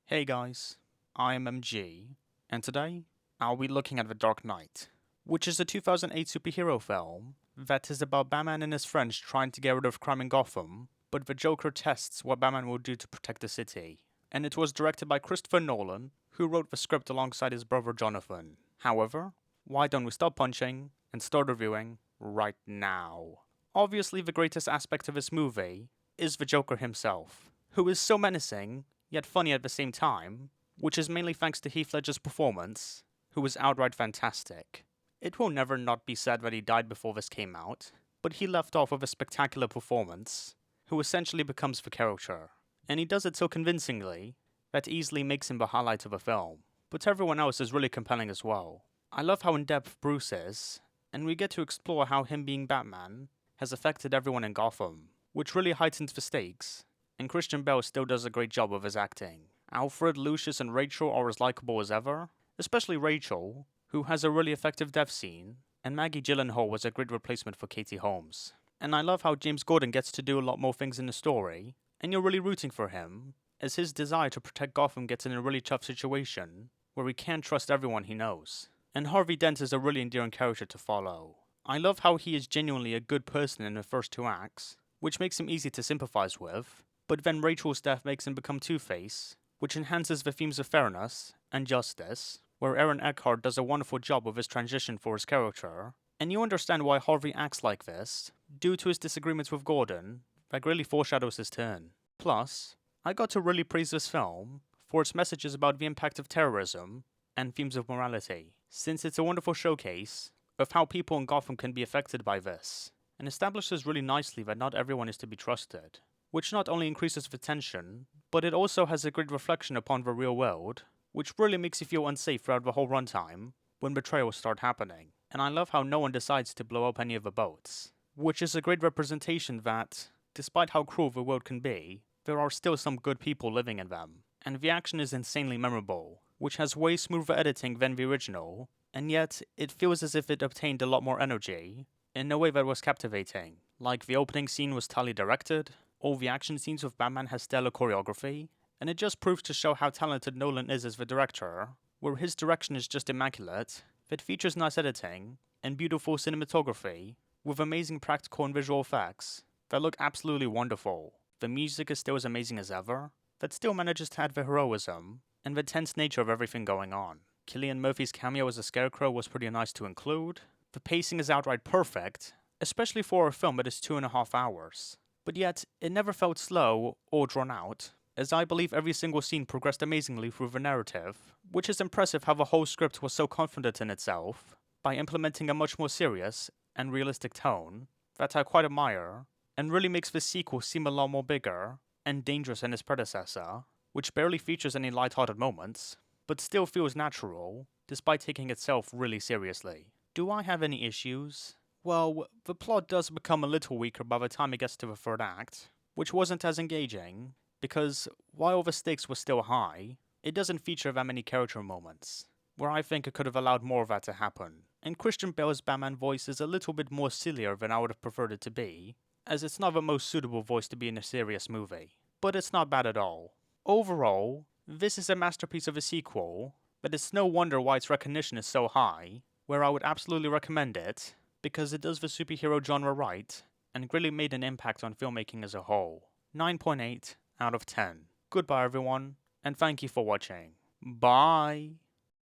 Hey guys, I'm MG, and today I'll be looking at The Dark Knight, which is a 2008 superhero film that is about Batman and his friends trying to get rid of crime in Gotham, but the Joker tests what Batman will do to protect the city. And it was directed by Christopher Nolan, who wrote the script alongside his brother Jonathan. However, why don't we stop punching and start reviewing right now? Obviously, the greatest aspect of this movie is the Joker himself, who is so menacing yet funny at the same time, which is mainly thanks to Heath Ledger's performance, who was outright fantastic. It will never not be said that he died before this came out, but he left off with a spectacular performance, who essentially becomes the character, and he does it so convincingly that easily makes him the highlight of the film. But everyone else is really compelling as well. I love how in-depth Bruce is, and we get to explore how him being Batman has affected everyone in Gotham, which really heightens the stakes, and Christian Bale still does a great job of his acting. Alfred, Lucius, and Rachel are as likable as ever, especially Rachel, who has a really effective death scene, and Maggie Gyllenhaal was a great replacement for Katie Holmes. And I love how James Gordon gets to do a lot more things in the story, and you're really rooting for him, as his desire to protect Gotham gets in a really tough situation, where he can't trust everyone he knows. And Harvey Dent is a really endearing character to follow. I love how he is genuinely a good person in the first two acts, which makes him easy to sympathize with, but then Rachel's death makes him become Two-Face, which enhances the themes of fairness and justice, where Aaron Eckhart does a wonderful job of his transition for his character, and you understand why Harvey acts like this, due to his disagreements with Gordon, that really foreshadows his turn. Plus, I got to really praise this film for its messages about the impact of terrorism and themes of morality, since it's a wonderful showcase of how people in Gotham can be affected by this, and establishes really nicely that not everyone is to be trusted, which not only increases the tension, but it also has a great reflection upon the real world, which really makes you feel unsafe throughout the whole runtime when betrayals start happening. And I love how no one decides to blow up any of the boats, which is a great representation that, despite how cruel the world can be, there are still some good people living in them. And the action is insanely memorable, which has way smoother editing than the original, and yet it feels as if it obtained a lot more energy in a way that was captivating. Like the opening scene was tightly directed, all the action scenes with Batman has stellar choreography, and it just proves to show how talented Nolan is as the director, where his direction is just immaculate, that features nice editing, and beautiful cinematography, with amazing practical and visual effects, that look absolutely wonderful. The music is still as amazing as ever, that still manages to add the heroism, and the tense nature of everything going on. Cillian Murphy's cameo as a Scarecrow was pretty nice to include. The pacing is outright perfect, especially for a film that is 2.5 hours. But yet, it never felt slow or drawn out, as I believe every single scene progressed amazingly through the narrative, which is impressive how the whole script was so confident in itself, by implementing a much more serious and realistic tone, that I quite admire, and really makes the sequel seem a lot more bigger and dangerous than its predecessor, which barely features any light-hearted moments, but still feels natural, despite taking itself really seriously. Do I have any issues? Well, the plot does become a little weaker by the time it gets to the third act, which wasn't as engaging, because while the stakes were still high, it doesn't feature that many character moments, where I think it could have allowed more of that to happen. And Christian Bale's Batman voice is a little bit more sillier than I would have preferred it to be, as it's not the most suitable voice to be in a serious movie. But it's not bad at all. Overall, this is a masterpiece of a sequel, but it's no wonder why its recognition is so high, where I would absolutely recommend it, because it does the superhero genre right, and really made an impact on filmmaking as a whole. 9.8 out of 10. Goodbye everyone, and thank you for watching. Bye!